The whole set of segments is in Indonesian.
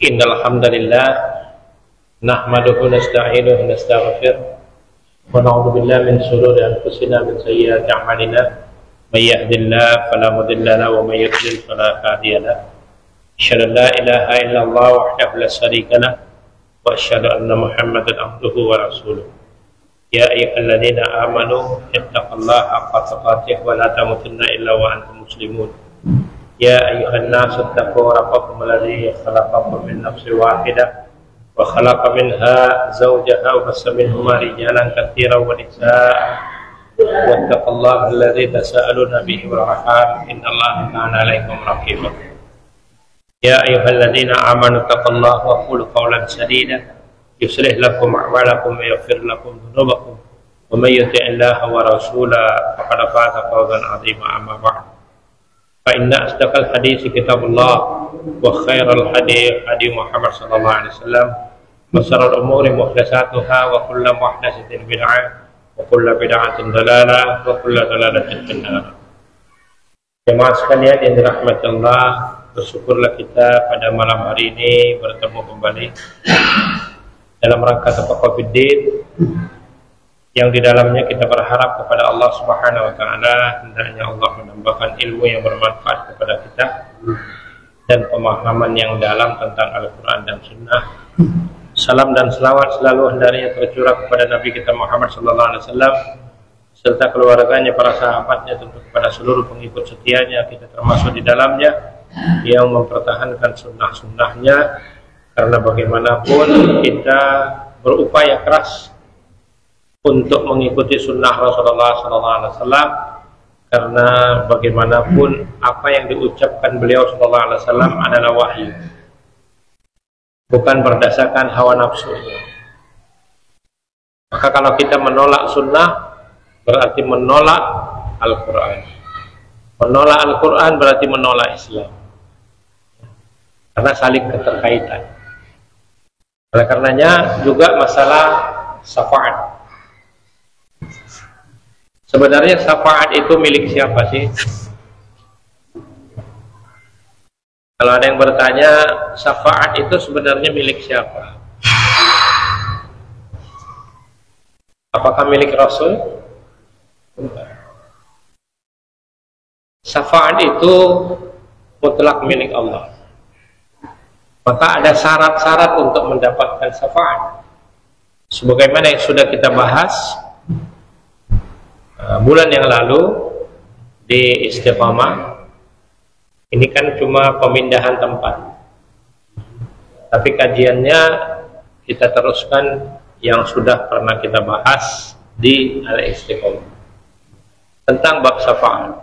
Innal hamdalillah nahmaduhu nasta'inuhu wa nastaghfiruh wa na'udzu billahi min shururi anfusina min sayyiati a'malina may yahdihillahu fala mudilla lahu wa may yudlil fala hadiya lahu asyhadu an la ilaha illallah wahdahu la syarika lahu wa asyhadu anna muhammadan abduhu wa rasuluh ya ayyuhalladzina amanu ittaqullaha haqqa tuqatih wa la tamutunna illa wa antum muslimun ya ayyuhan nasu ittaqu rabbakum alladzi khalaqakum min nafsin wahidah wa khalaqa minha zawjaha wa bassa minhuma rijalan katsiran wa nisaa'a wattaqullaha alladzi tasaaluna bihi wal arham innallaha kana 'alaikum raqiba ya ayyuhalladzina amanu ittaqullaha wa qulu qawlan sadida yuslih lakum a'malakum wa yaghfir lakum dhunubakum wa may yuti'illaha wa rasulahu faqad faza fawzan 'azima amma ba'd fa inna asdaqal hadits kitabullah wa khairal hadi hadi Muhammad sallallahu alaihi wasallam wa sharral umuri muhdatsatuha wa kullu muhdatsatin bid'ah wa kullu bid'atin dalalah wa kullu dalalatin finnar. Jemaah sekalian yang dirahmati Allah, bersyukurlah kita pada malam hari ini bertemu kembali dalam rangka tafaqquhuddin yang di dalamnya kita berharap kepada Allah Subhanahu wa taala hendaknya Allah menambahkan ilmu yang bermanfaat kepada kita dan pemahaman yang dalam tentang Al-Qur'an dan Sunnah. Salam dan selawat selalu hendaknya tercurah kepada Nabi kita Muhammad sallallahu alaihi wasallam serta keluarganya, para sahabatnya, tentu kepada seluruh pengikut setianya, kita termasuk di dalamnya yang mempertahankan sunnah-sunnahnya, karena bagaimanapun kita berupaya keras untuk mengikuti sunnah Rasulullah SAW, karena bagaimanapun apa yang diucapkan beliau SAW adalah wahyu, bukan berdasarkan hawa nafsunya. Maka kalau kita menolak sunnah berarti menolak Al-Quran. Menolak Al-Quran berarti menolak Islam, karena saling keterkaitan. Oleh karenanya juga masalah syafaat. Sebenarnya syafaat itu milik siapa sih? Kalau ada yang bertanya, syafaat itu sebenarnya milik siapa? Apakah milik Rasul? Syafaat itu mutlak milik Allah. Maka ada syarat-syarat untuk mendapatkan syafaat. Sebagaimana yang sudah kita bahas bulan yang lalu di Istiqamah. Ini kan cuma pemindahan tempat, tapi kajiannya kita teruskan yang sudah pernah kita bahas di Al-Istiqamah tentang bab syafaat.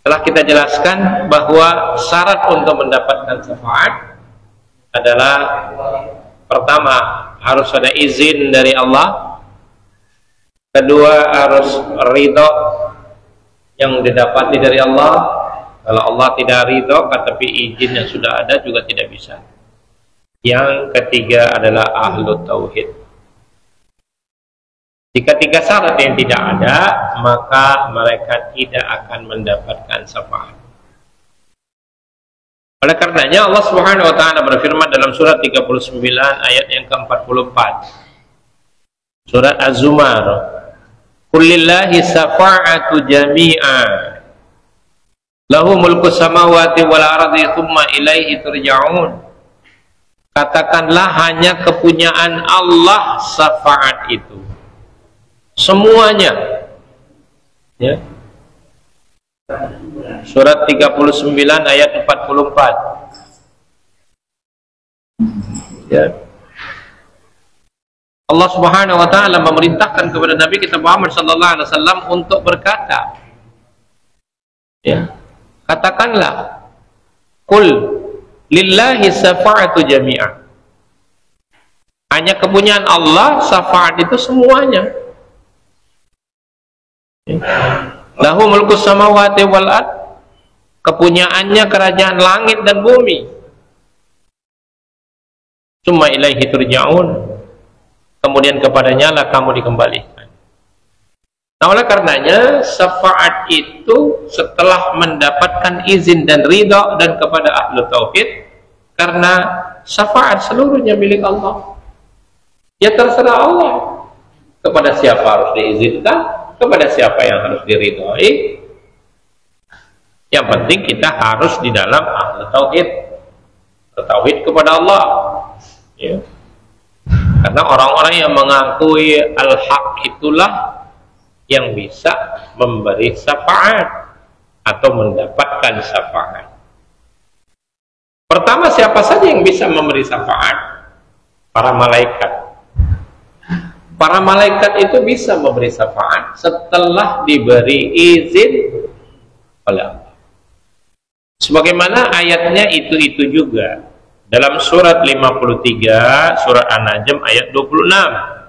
Telah kita jelaskan bahwa syarat untuk mendapatkan syafaat adalah pertama, harus ada izin dari Allah. Kedua, harus ridho yang didapati dari Allah. Kalau Allah tidak ridho, tapi izin yang sudah ada juga tidak bisa. Yang ketiga adalah ahlu tauhid. Jika tiga syarat yang tidak ada, maka mereka tidak akan mendapatkan syafaat. Oleh karenanya Allah Subhanahu wa taala berfirman dalam surat 39 ayat yang ke-44. Surat Az-Zumar. Kullillahi syafa'atu jami'a lahu mulku samawati wal ardi thumma ilaihi turja'un. Katakanlah hanya kepunyaan Allah syafaat itu semuanya, ya. Surat 39 ayat 44, ya. Allah Subhanahu wa taala memerintahkan kepada Nabi kita Muhammad sallallahu alaihi wasallam untuk berkata, ya, katakanlah, qul lillahi syafa'atu jami'a. Hanya kepunyaan Allah syafaat itu semuanya. Lahu mulku samawati wal ard, kepunyaannya kerajaan langit dan bumi. Summa ilaihi turja'un, kemudian kepadanya lah kamu dikembalikan. Nah, oleh karenanya syafaat itu setelah mendapatkan izin dan ridha dan kepada ahlu tauhid, Karena syafaat seluruhnya milik Allah. Ya terserah Allah kepada siapa harus diizinkan, kepada siapa yang harus diridhoi. Yang penting kita harus di dalam ahli tauhid, bertauhid kepada Allah, ya. Karena orang-orang yang mengakui al-haq itulah yang bisa memberi syafaat atau mendapatkan syafaat. Pertama, siapa saja yang bisa memberi syafaat? Para malaikat. Para malaikat itu bisa memberi syafaat setelah diberi izin oleh Allah. Sebagaimana ayatnya itu juga dalam surat 53, surat An-Najm ayat 26.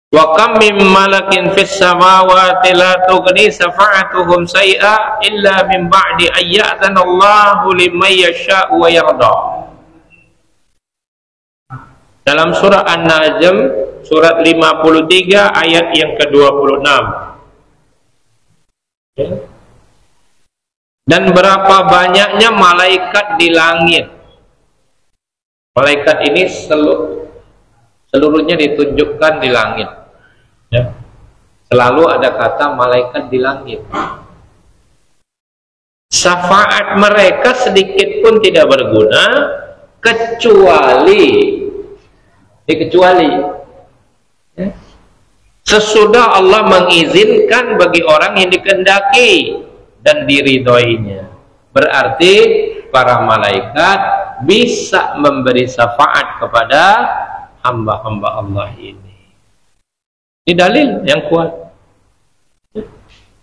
Wa kam min malakin fis samawati la tughni syafa'atuhum shay'a illa min ba'di ayyatan Allahu liman yasha'u wa yarda. Dalam surah An-Najm surat 53 ayat yang ke-26. Dan berapa banyaknya malaikat di langit. Malaikat ini seluruhnya ditunjukkan di langit, ya. Selalu ada kata malaikat di langit. Syafaat mereka sedikit pun tidak berguna kecuali ya, sesudah Allah mengizinkan bagi orang yang dikehendaki dan diridhoinya. Berarti para malaikat bisa memberi syafaat kepada hamba-hamba Allah ini. Ini dalil yang kuat.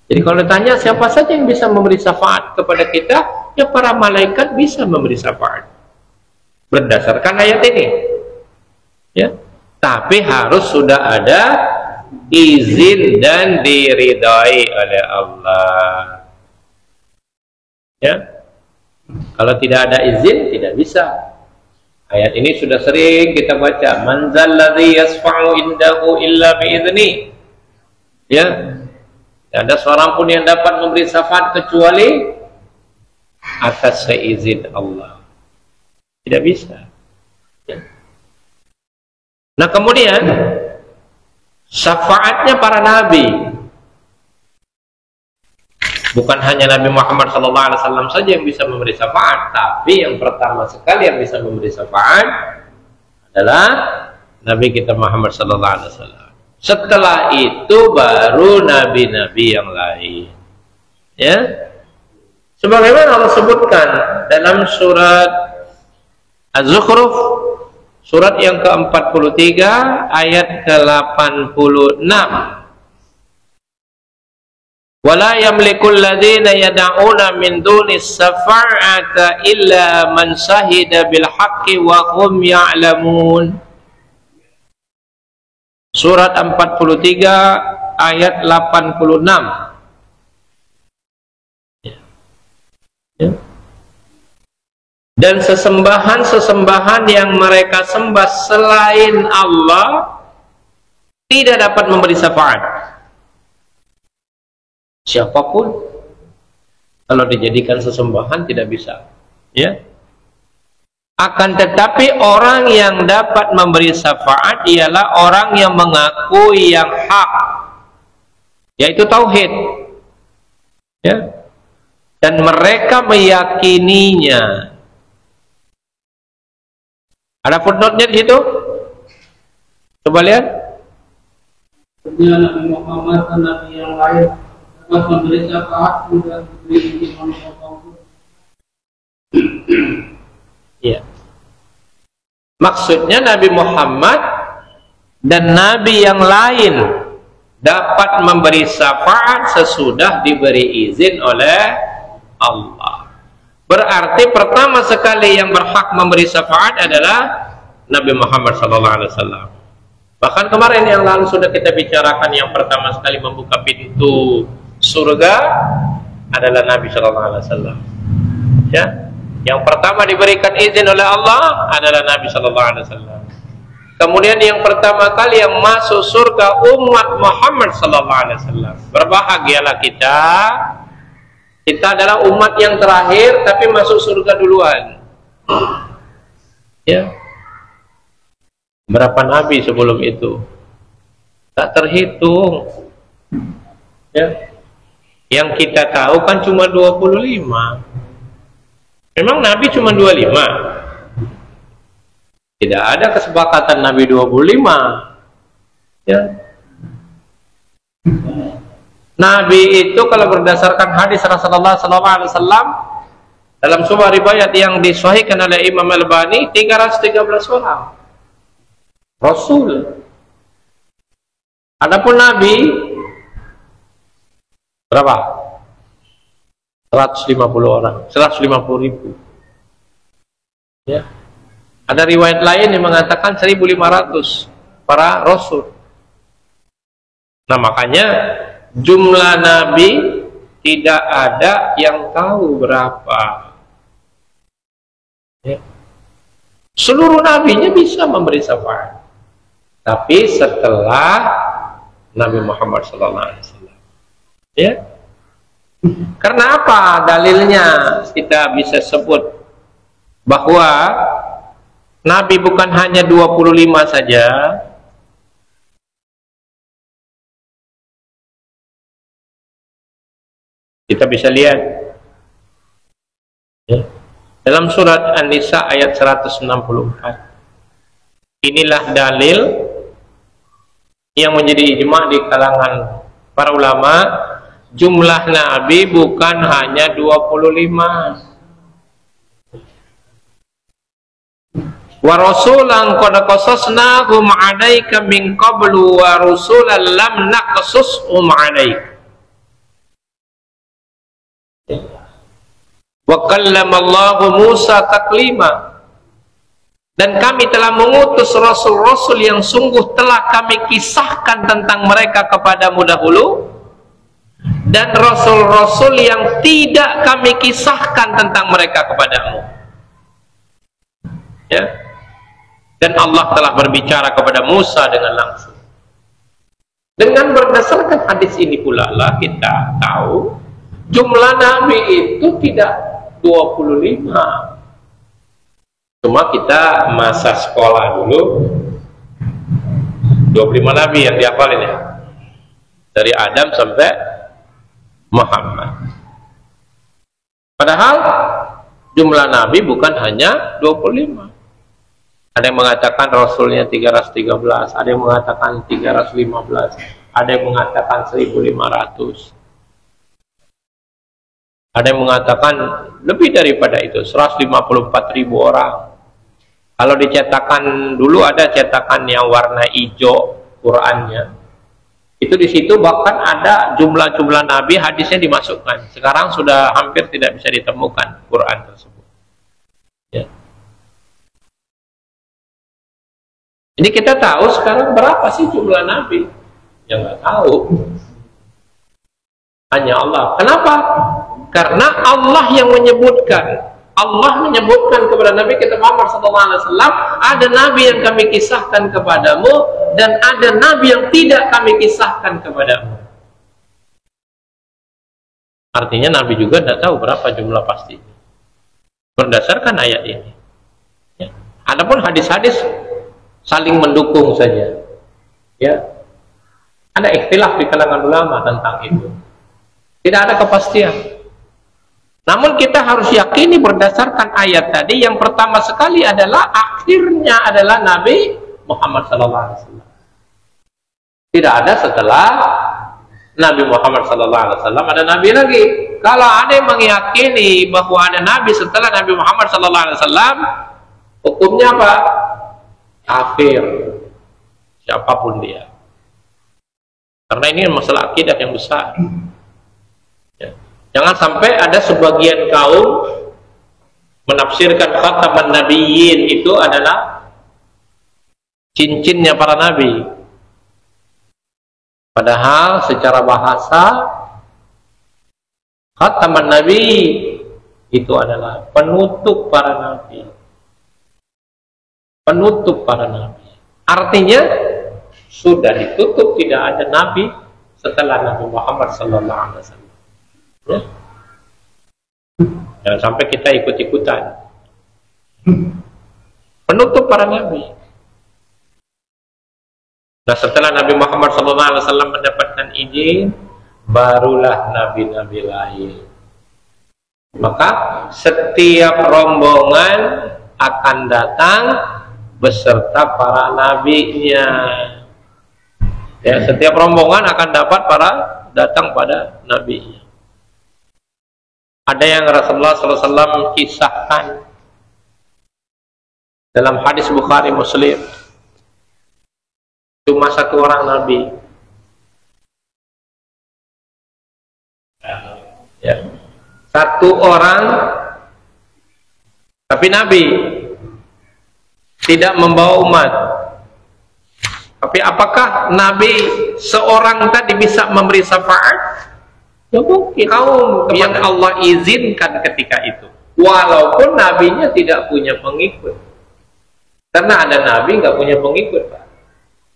Jadi kalau ditanya siapa saja yang bisa memberi syafaat kepada kita, ya para malaikat bisa memberi syafaat berdasarkan ayat ini, ya. Tapi harus sudah ada izin dan diridhai oleh Allah, ya. Kalau tidak ada izin, tidak bisa. Ayat ini sudah sering kita baca. Man zalladzi yasfa'u indahu illa bi'idzni. Ya. Tidak ada seorang pun yang dapat memberi syafaat kecuali atas seizin Allah. Tidak bisa. Ya. Nah, kemudian syafaatnya para nabi. Bukan hanya Nabi Muhammad SAW saja yang bisa memberi syafaat, tapi yang pertama sekali yang bisa memberi syafaat adalah Nabi kita Muhammad SAW. Setelah itu baru nabi-nabi yang lain. Ya, sebagaimana Allah sebutkan dalam surat Az-Zukhruf, surat yang ke-43 ayat ke-86. Wala yamlikul ladzina yad'una min dunis syafa'ata illa man syahida bil haqqi wa hum ya'lamun. Surat 43 ayat 86. Ya. Dan sesembahan-sesembahan yang mereka sembah selain Allah tidak dapat memberi syafaat. Siapapun kalau dijadikan sesembahan tidak bisa, ya. Akan tetapi orang yang dapat memberi syafaat ialah orang yang mengakui yang hak, yaitu tauhid, ya, dan mereka meyakininya. Ada footnote-nya di situ? Coba lihat. Nabi Muhammad dan Nabi yang lain memberi syafaat juga diberi ya. Maksudnya Nabi Muhammad dan Nabi yang lain dapat memberi syafaat sesudah diberi izin oleh Allah. Berarti pertama sekali yang berhak memberi syafaat adalah Nabi Muhammad SAW. Bahkan kemarin yang lalu sudah kita bicarakan, yang pertama sekali membuka pintu surga adalah Nabi SAW. Ya, yang pertama diberikan izin oleh Allah adalah Nabi SAW. Kemudian yang pertama kali yang masuk surga umat Muhammad SAW. Berbahagialah kita. Kita adalah umat yang terakhir tapi masuk surga duluan. Ya, berapa nabi sebelum itu? Tak terhitung. Ya, yang kita tahu kan cuma 25. Memang nabi cuma 25. Tidak ada kesepakatan nabi 25. Ya. Nabi itu kalau berdasarkan hadis Rasulullah SAW dalam sebuah riwayat yang disahihkan oleh Imam Al-Albani, 313 orang Rasul. Adapun Nabi berapa? 150 orang, 150.000. Ya. Ada riwayat lain yang mengatakan 1.500 para Rasul. Nah, makanya jumlah nabi tidak ada yang tahu berapa. Ya. Seluruh nabinya bisa memberi syafaat, tapi setelah Nabi Muhammad SAW. Ya. Karena apa? Dalilnya kita bisa sebut bahwa Nabi bukan hanya 25 saja. Kita bisa lihat ya, dalam surat An-Nisa ayat 164. Inilah dalil yang menjadi ijma di kalangan para ulama, jumlah nabi bukan hanya 25. Wa rasulan qad qasasnahum 'alaika min qablu wa rusulan lam naqsushum 'alaika. Wa kallamallahu Musa taklima, dan kami telah mengutus rasul-rasul yang sungguh telah kami kisahkan tentang mereka kepadamu dahulu, dan rasul-rasul yang tidak kami kisahkan tentang mereka kepadamu. Ya. Dan Allah telah berbicara kepada Musa dengan langsung. Dengan berdasarkan hadis ini pula lah kita tahu jumlah nabi itu tidak 25. Cuma kita masa sekolah dulu 25 nabi yang dihafalin ya, dari Adam sampai Muhammad. Padahal jumlah nabi bukan hanya 25. Ada yang mengatakan rasulnya 313, ada yang mengatakan 315, ada yang mengatakan 1500. Ada yang mengatakan lebih daripada itu, 154.000 orang. Kalau dicetakan dulu ada cetakan yang warna hijau Qurannya. Itu di situ bahkan ada jumlah-jumlah nabi, hadisnya dimasukkan. Sekarang sudah hampir tidak bisa ditemukan Quran tersebut. Ya. Jadi kita tahu sekarang berapa sih jumlah nabi? Yang nggak tahu. Hanya Allah. Kenapa? Karena Allah yang menyebutkan. Allah menyebutkan kepada Nabi kita Muhammad SAW, ada nabi yang kami kisahkan kepadamu dan ada nabi yang tidak kami kisahkan kepadamu. Artinya nabi juga tidak tahu berapa jumlah pasti berdasarkan ayat ini. Ya. Adapun hadis-hadis saling mendukung saja. Ya. Ada ikhtilaf di kalangan ulama tentang itu. Tidak ada kepastian. Namun kita harus yakini berdasarkan ayat tadi, yang pertama sekali adalah akhirnya adalah Nabi Muhammad SAW. Tidak ada setelah Nabi Muhammad SAW ada nabi lagi. Kalau ada yang meyakini bahwa ada nabi setelah Nabi Muhammad SAW, hukumnya apa? Kafir, siapapun dia. Karena ini masalah akidah yang besar. Jangan sampai ada sebagian kaum menafsirkan khataman nabiyyin itu adalah cincinnya para nabi. Padahal secara bahasa khataman nabi itu adalah penutup para nabi. Penutup para nabi. Artinya sudah ditutup, tidak ada nabi setelah Nabi Muhammad SAW. Ya. Jangan sampai kita ikut-ikutan. Penutup para nabi. Nah, setelah Nabi Muhammad SAW mendapatkan izin, barulah nabi-nabi lahir. Maka setiap rombongan akan datang beserta para nabinya. Ya, setiap rombongan akan datang pada nabinya. Ada yang Rasulullah SAW kisahkan dalam hadis Bukhari Muslim. Cuma satu orang nabi. Ya. Satu orang tapi nabi, tidak membawa umat. Tapi apakah nabi seorang tadi bisa memberi syafaat? Ya mungkin. Kaum yang Allah izinkan ketika itu, walaupun nabinya tidak punya pengikut. Karena ada nabi nggak punya pengikut, Pak.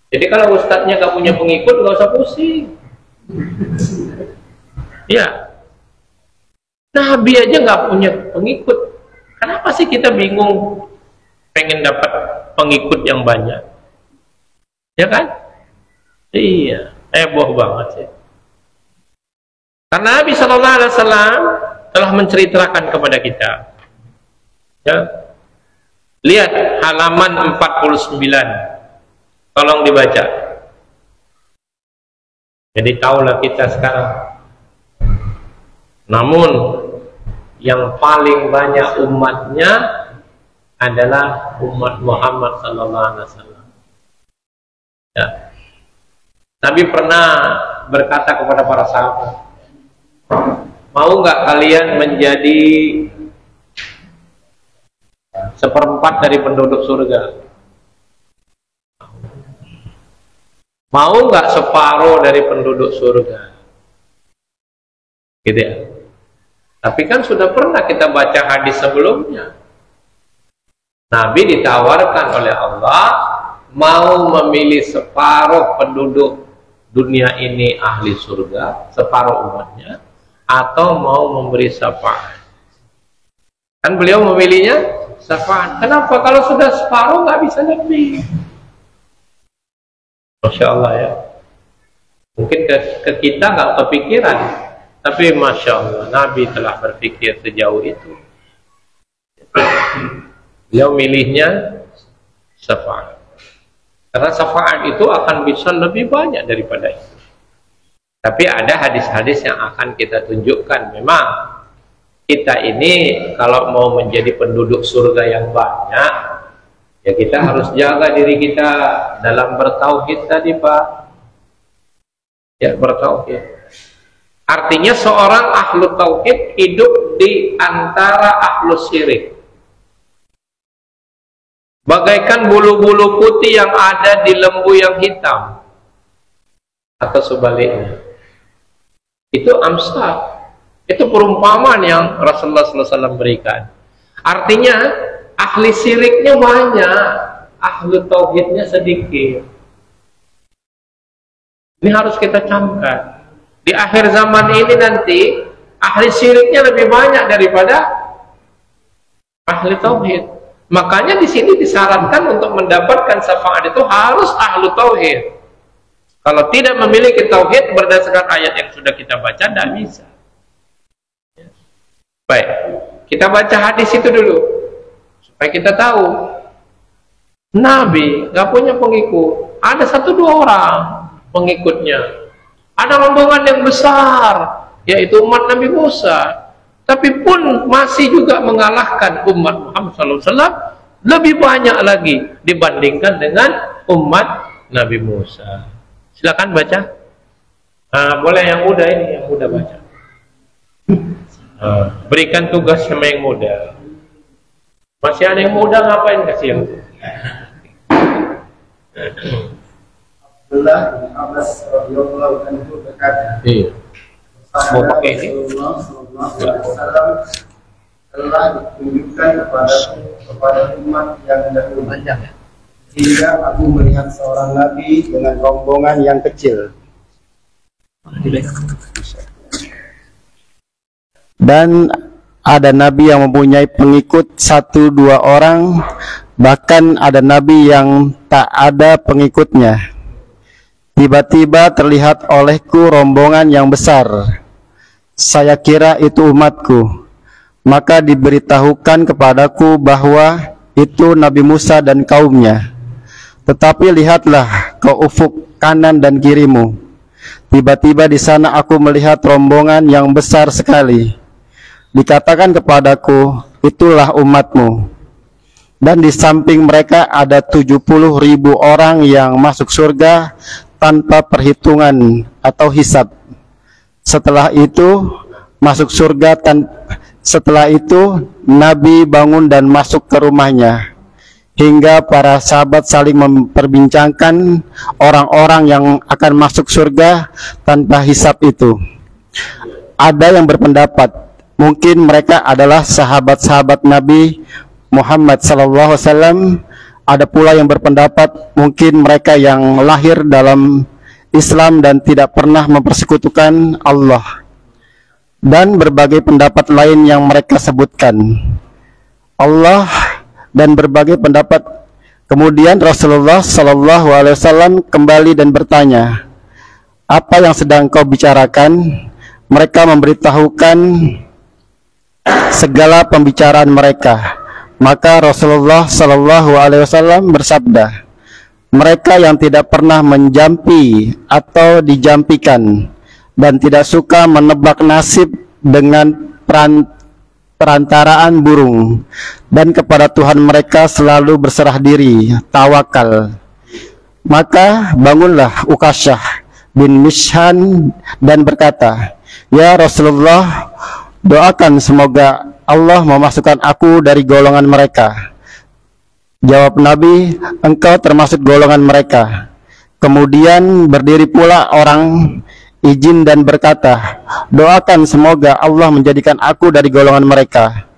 Jadi kalau ustadznya nggak punya pengikut, nggak usah pusing. Ya, nabi aja nggak punya pengikut. Kenapa sih kita bingung pengen dapat pengikut yang banyak? Ya kan? Iya, heboh banget sih. Karena Nabi Sallallahu Alaihi Wasallam telah menceritakan kepada kita. Ya, lihat halaman 49. Tolong dibaca. Jadi tahulah kita sekarang. Namun yang paling banyak umatnya adalah umat Muhammad sallallahu alaihi wasallam. Ya. Nabi pernah berkata kepada para sahabat, mau nggak kalian menjadi seperempat dari penduduk surga? Mau nggak separuh dari penduduk surga? Gitu ya. Tapi kan sudah pernah kita baca hadis sebelumnya. Nabi ditawarkan oleh Allah mau memilih separuh penduduk dunia ini ahli surga, separuh umatnya, atau mau memberi syafaat. Kan beliau memilihnya syafaat. Kenapa? Kalau sudah separuh nggak bisa lebih. Masya Allah ya. Mungkin ke kita nggak kepikiran, tapi Masya Allah Nabi telah berpikir sejauh itu. Beliau milihnya syafaat, karena syafaat itu akan bisa lebih banyak daripada itu. Tapi ada hadis-hadis yang akan kita tunjukkan. Memang kita ini kalau mau menjadi penduduk surga yang banyak, ya kita harus jaga diri kita dalam bertauhid tadi, Pak. Ya, bertauhid. Artinya seorang ahlu tauhid hidup di antara ahlu syirik. Bagaikan bulu-bulu putih yang ada di lembu yang hitam. Atau sebaliknya. Itu amsal. Itu perumpamaan yang Rasulullah SAW berikan. Artinya ahli syiriknya banyak, ahli tauhidnya sedikit. Ini harus kita camkan. Di akhir zaman ini nanti ahli syiriknya lebih banyak daripada ahli tauhid. Makanya di sini disarankan untuk mendapatkan syafaat itu harus ahli tauhid. Kalau tidak memiliki tauhid berdasarkan ayat yang sudah kita baca, tidak bisa. Baik, kita baca hadis itu dulu supaya kita tahu Nabi nggak punya pengikut. Ada 1-2 orang pengikutnya. Ada rombongan yang besar, yaitu umat Nabi Musa. Tapi pun masih juga mengalahkan umat Muhammad SAW lebih banyak lagi dibandingkan dengan umat Nabi Musa. Silakan baca. Boleh yang muda ini, yang muda baca. Berikan tugas sama yang muda. Masih ada yang muda, ngapain kasih yang tua? Abdullah bin Abbas radhiyallahu anhu berkata, Iya. Mau pakai ini? Telah ditunjukkan kepada umat yang dahulu. Hingga aku melihat seorang nabi dengan rombongan yang kecil. Dan ada nabi yang mempunyai pengikut 1-2 orang, bahkan ada nabi yang tak ada pengikutnya. Tiba-tiba terlihat olehku rombongan yang besar. Saya kira itu umatku. Maka diberitahukan kepadaku bahwa itu Nabi Musa dan kaumnya. Tetapi lihatlah ke ufuk kanan dan kirimu. Tiba-tiba di sana aku melihat rombongan yang besar sekali. Dikatakan kepadaku, itulah umatmu. Dan di samping mereka ada 70.000 orang yang masuk surga tanpa perhitungan atau hisab. Setelah itu Nabi bangun dan masuk ke rumahnya, hingga para sahabat saling memperbincangkan orang-orang yang akan masuk surga tanpa hisab itu. Ada yang berpendapat mungkin mereka adalah sahabat-sahabat Nabi Muhammad SAW. Ada pula yang berpendapat mungkin mereka yang lahir dalam Islam dan tidak pernah mempersekutukan Allah, dan berbagai pendapat lain yang mereka sebutkan. Allah dan berbagai pendapat. Kemudian Rasulullah SAW kembali dan bertanya, apa yang sedang kau bicarakan? Mereka memberitahukan segala pembicaraan mereka. Maka Rasulullah SAW bersabda, mereka yang tidak pernah menjampi atau dijampikan dan tidak suka menebak nasib dengan perantaraan burung, dan kepada Tuhan mereka selalu berserah diri, tawakal. Maka bangunlah Ukasyah bin Mishhan dan berkata, ya Rasulullah, doakan semoga Allah memasukkan aku dari golongan mereka. Jawab Nabi, engkau termasuk golongan mereka. Kemudian berdiri pula orang izin dan berkata, doakan semoga Allah menjadikan aku dari golongan mereka.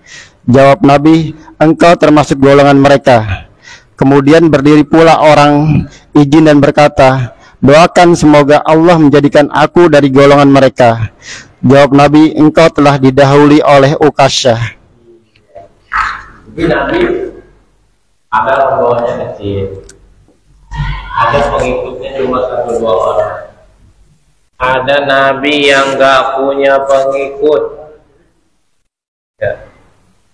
Jawab Nabi, engkau termasuk golongan mereka. Kemudian berdiri pula orang izin dan berkata, doakan semoga Allah menjadikan aku dari golongan mereka. Jawab Nabi, engkau telah didahului oleh Ukasyah. Jadi Nabi ada rombongannya kecil, ada pengikutnya cuma 1-2 orang. Ada Nabi yang gak punya pengikut. Ya.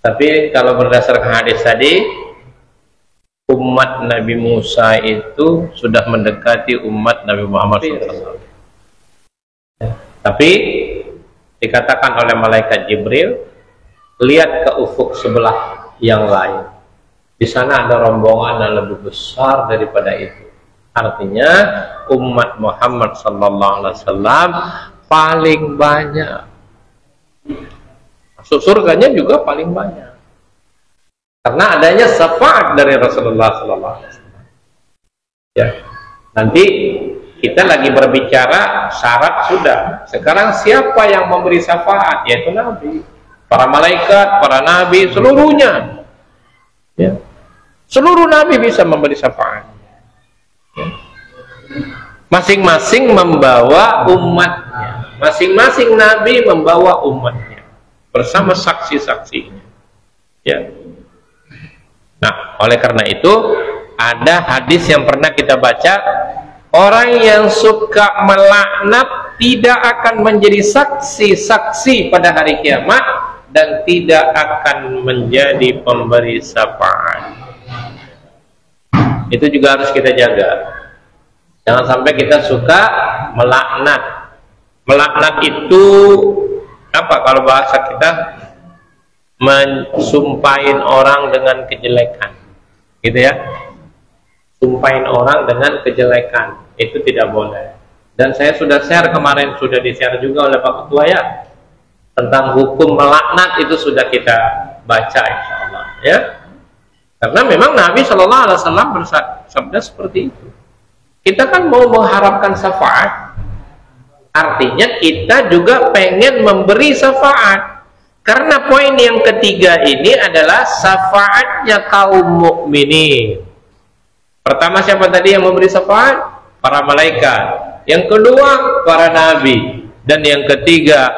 Tapi kalau berdasarkan hadis tadi, umat Nabi Musa itu sudah mendekati umat Nabi Muhammad SAW. Ya. Tapi dikatakan oleh malaikat Jibril, lihat ke ufuk sebelah yang lain. Di sana ada rombongan yang lebih besar daripada itu. Artinya umat Muhammad SAW paling banyak. Masuk surganya juga paling banyak. Karena adanya syafaat dari Rasulullah SAW. Ya, nanti kita lagi berbicara syarat sudah. Sekarang siapa yang memberi syafaat? Yaitu Nabi, para malaikat, para nabi, seluruhnya. Ya. Seluruh nabi bisa memberi syafaat. Ya. Masing-masing membawa umatnya. Masing-masing nabi membawa umatnya bersama saksi-saksinya. Ya. Nah, oleh karena itu ada hadis yang pernah kita baca. Orang yang suka melaknat tidak akan menjadi saksi-saksi pada hari kiamat dan tidak akan menjadi pemberi syafaat. Itu juga harus kita jaga. Jangan sampai kita suka melaknat. Melaknat itu apa kalau bahasa kita? Mensumpahin orang dengan kejelekan. Gitu ya. Sumpahin orang dengan kejelekan, itu tidak boleh. Dan saya sudah share kemarin, sudah di-share juga oleh Pak Ketua ya, tentang hukum melaknat itu sudah kita baca insyaallah ya. Karena memang Nabi SAW bersabda seperti itu. Kita kan mau mengharapkan syafaat, artinya kita juga pengen memberi syafaat. Karena poin yang ketiga ini adalah syafaatnya kaum mukminin. Pertama siapa tadi yang memberi syafaat? Para malaikat. Yang kedua para nabi. Dan yang ketiga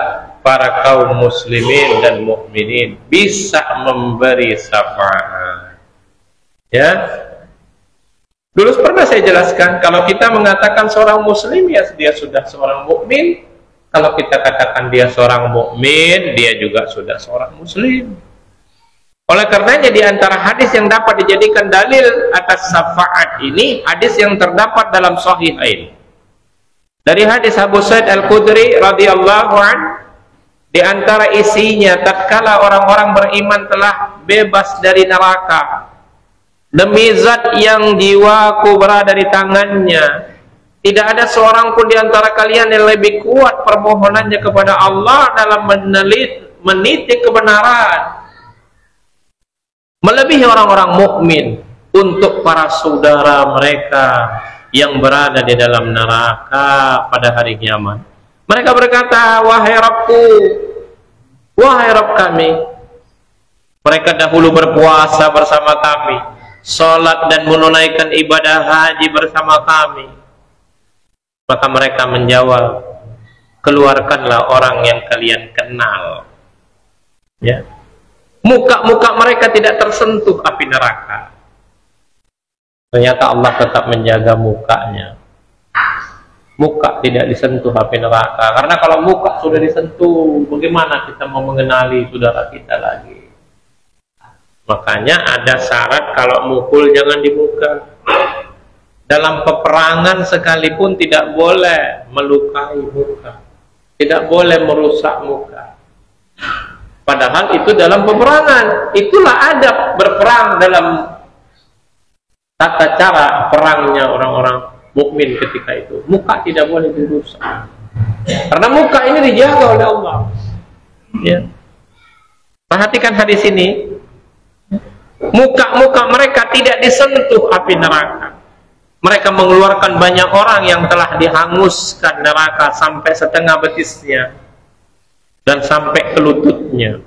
para kaum muslimin dan mukminin, bisa memberi syafaat. Ya, dulu pernah saya jelaskan, kalau kita mengatakan seorang muslim, ya dia sudah seorang mukmin. Kalau kita katakan dia seorang mukmin, dia juga sudah seorang muslim. Oleh karenanya di antara hadis yang dapat dijadikan dalil atas syafaat ini, hadis yang terdapat dalam Sahihain. Dari hadis Abu Sa'id Al-Khudri radhiyallahu anhu, di antara isinya, tatkala orang-orang beriman telah bebas dari neraka, demi zat yang jiwaku berada di tangannya, tidak ada seorang pun di antara kalian yang lebih kuat permohonannya kepada Allah dalam meniti kebenaran, melebihi orang-orang mukmin untuk para saudara mereka yang berada di dalam neraka pada hari kiamat. Mereka berkata, wahai Rabbku, wahai Rabb kami. Mereka dahulu berpuasa bersama kami, salat dan menunaikan ibadah haji bersama kami. Maka mereka menjawab, keluarkanlah orang yang kalian kenal. Ya, muka-muka mereka tidak tersentuh api neraka. Ternyata Allah tetap menjaga mukanya. Muka tidak disentuh api neraka. Karena kalau muka sudah disentuh, bagaimana kita mau mengenali saudara kita lagi? Makanya ada syarat, kalau mukul jangan di muka. Dalam peperangan sekalipun tidak boleh melukai muka, tidak boleh merusak muka. Padahal itu dalam peperangan. Itulah adab berperang dalam tata cara perangnya orang-orang mukmin ketika itu. Muka tidak boleh dirusak, karena muka ini dijaga oleh Allah. Ya. Perhatikan hadis ini. Muka-muka mereka tidak disentuh api neraka. Mereka mengeluarkan banyak orang yang telah dihanguskan neraka sampai setengah betisnya dan sampai ke lututnya.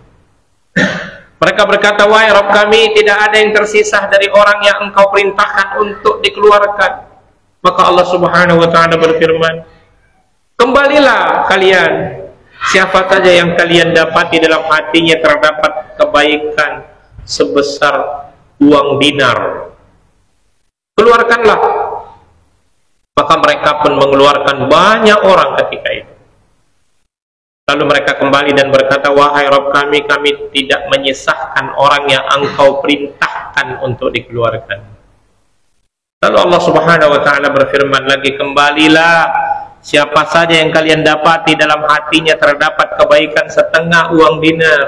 Mereka berkata, wahai Rabb kami, tidak ada yang tersisa dari orang yang engkau perintahkan untuk dikeluarkan. Maka Allah Subhanahu wa ta'ala berfirman, kembalilah kalian, siapa saja yang kalian dapati dalam hatinya terdapat kebaikan sebesar uang dinar, keluarkanlah. Maka mereka pun mengeluarkan banyak orang ketika itu. Lalu mereka kembali dan berkata, wahai Rabb kami, kami tidak menyisahkan orang yang engkau perintahkan untuk dikeluarkan. Lalu Allah Subhanahu wa ta'ala berfirman lagi, kembalilah, siapa saja yang kalian dapati dalam hatinya terdapat kebaikan setengah uang dinar,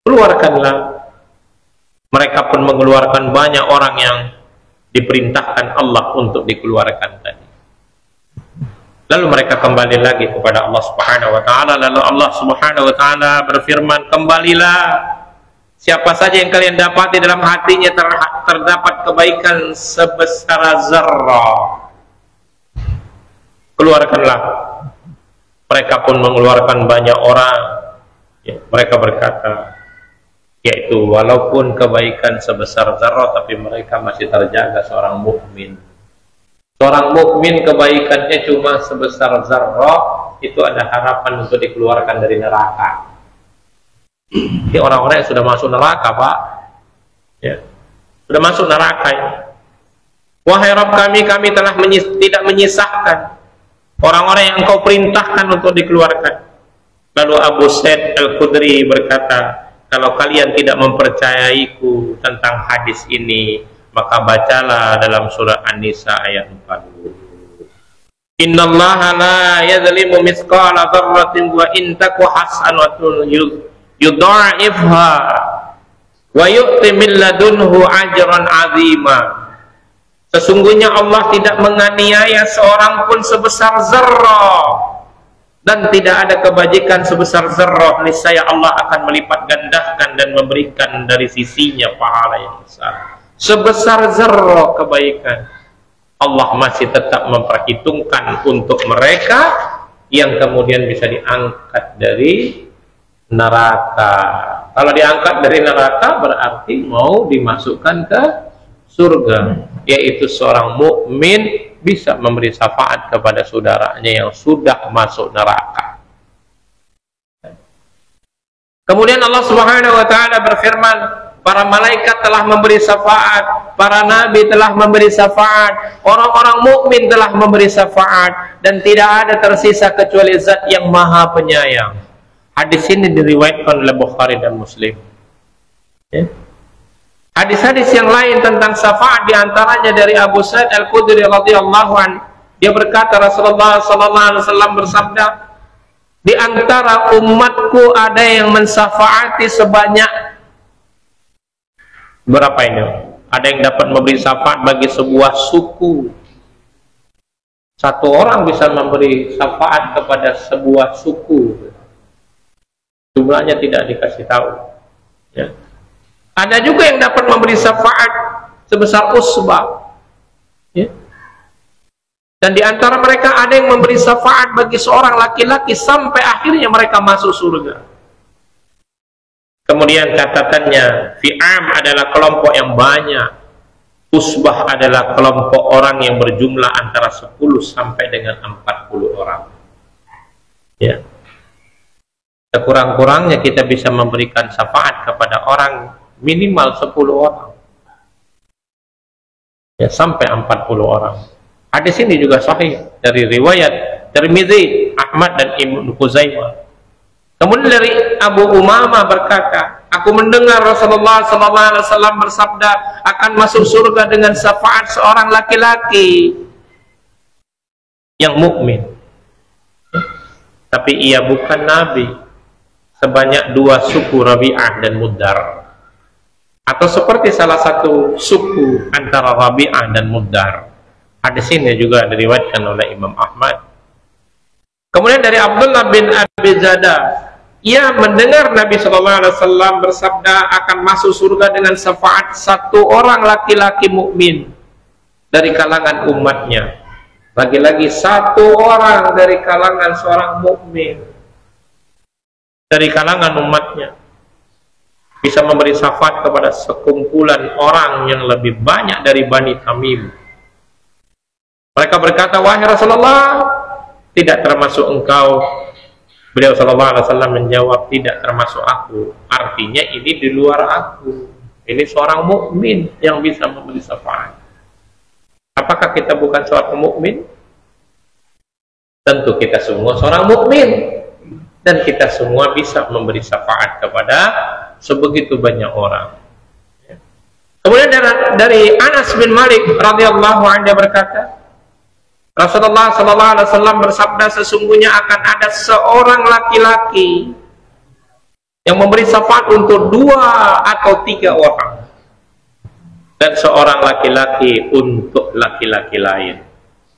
keluarkanlah. Mereka pun mengeluarkan banyak orang yang diperintahkan Allah untuk dikeluarkan tadi. Lalu mereka kembali lagi kepada Allah Subhanahu wa ta'ala. Lalu Allah Subhanahu wa ta'ala berfirman, kembalilah, siapa saja yang kalian dapati dalam hatinya terdapat kebaikan sebesar zarrah, keluarkanlah. Mereka pun mengeluarkan banyak orang. Ya, mereka berkata, yaitu walaupun kebaikan sebesar zarrah, tapi mereka masih terjaga seorang mukmin. Seorang mukmin kebaikannya cuma sebesar zarrah, itu ada harapan untuk dikeluarkan dari neraka. Ini orang-orang yang sudah masuk neraka, Pak. Ya, sudah masuk neraka. Ya. Wahai Rabb kami, kami telah tidak menyisahkan orang-orang yang engkau perintahkan untuk dikeluarkan. Lalu Abu Sa'id Al-Khudri berkata, kalau kalian tidak mempercayaiku tentang hadis ini, maka bacalah dalam surah An-Nisa ayat 40. Innallaha la yadhlimu mithqala dzarratin wa in taku hasanatun yudha'ifha wa yu'ti min ladunhu ajran 'azima. Sesungguhnya Allah tidak menganiaya seorang pun sebesar zarrah, dan tidak ada kebajikan sebesar zarrah, niscaya Allah akan melipat gandakan dan memberikan dari sisinya pahala yang besar. Sebesar zarrah kebaikan, Allah masih tetap memperhitungkan untuk mereka yang kemudian bisa diangkat dari neraka. Kalau diangkat dari neraka berarti mau dimasukkan ke surga, yaitu seorang mukmin bisa memberi syafaat kepada saudaranya yang sudah masuk neraka. Kemudian Allah Subhanahu wa taala berfirman, para malaikat telah memberi syafaat, para nabi telah memberi syafaat, orang-orang mukmin telah memberi syafaat, dan tidak ada tersisa kecuali Zat yang Maha Penyayang. Hadis ini diriwayatkan oleh Bukhari dan Muslim. Ya. Hadis-hadis yang lain tentang syafaat diantaranya dari Abu Sa'id Al-Khudri radhiyallahu anhu. Dia berkata, Rasulullah sallallahu alaihi wasallam bersabda, di antara umatku ada yang mensyafaati sebanyak berapa ini? Ada yang dapat memberi syafaat bagi sebuah suku. Satu orang bisa memberi syafaat kepada sebuah suku. Jumlahnya tidak dikasih tahu. Ya. Ada juga yang dapat memberi syafaat sebesar usbah. Ya. Dan di antara mereka ada yang memberi syafaat bagi seorang laki-laki sampai akhirnya mereka masuk surga. Kemudian catatannya, fi'am adalah kelompok yang banyak, usbah adalah kelompok orang yang berjumlah antara 10 sampai dengan 40 orang. Ya. Sekurang-kurangnya kita bisa memberikan syafaat kepada orang minimal 10 orang. Ya, sampai 40 orang. Hadis ini juga sahih dari riwayat Tirmidzi, Ahmad dan Ibnu Khuzaimah. Kemudian dari Abu Umamah berkata, aku mendengar Rasulullah SAW bersabda, akan masuk surga dengan syafaat seorang laki-laki yang mukmin, tapi ia bukan nabi, sebanyak 2 suku Rabi'ah dan Mudar, atau seperti salah satu suku antara Rabi'ah dan Mudar. Hadis ini juga diriwayatkan oleh Imam Ahmad. Kemudian dari Abdullah bin Abi Zada, ia mendengar Nabi SAW bersabda, akan masuk surga dengan syafaat satu orang laki-laki mukmin dari kalangan umatnya. Lagi-lagi satu orang dari kalangan seorang mukmin dari kalangan umatnya bisa memberi syafaat kepada sekumpulan orang yang lebih banyak dari Bani Tamim. Mereka berkata, wahai Rasulullah, tidak termasuk engkau. Beliau sallallahu alaihi wasallam menjawab, tidak termasuk aku. Artinya ini di luar aku. Ini seorang mukmin yang bisa memberi syafaat. Apakah kita bukan seorang mukmin? Tentu kita semua seorang mukmin, dan kita semua bisa memberi syafaat kepada sebegitu banyak orang. Kemudian dari Anas bin Malik radhiyallahu anhu dia berkata, Rasulullah sallallahu alaihi wasallam bersabda, sesungguhnya akan ada seorang laki-laki yang memberi syafaat untuk 2 atau 3 orang, dan seorang laki-laki untuk laki-laki lain.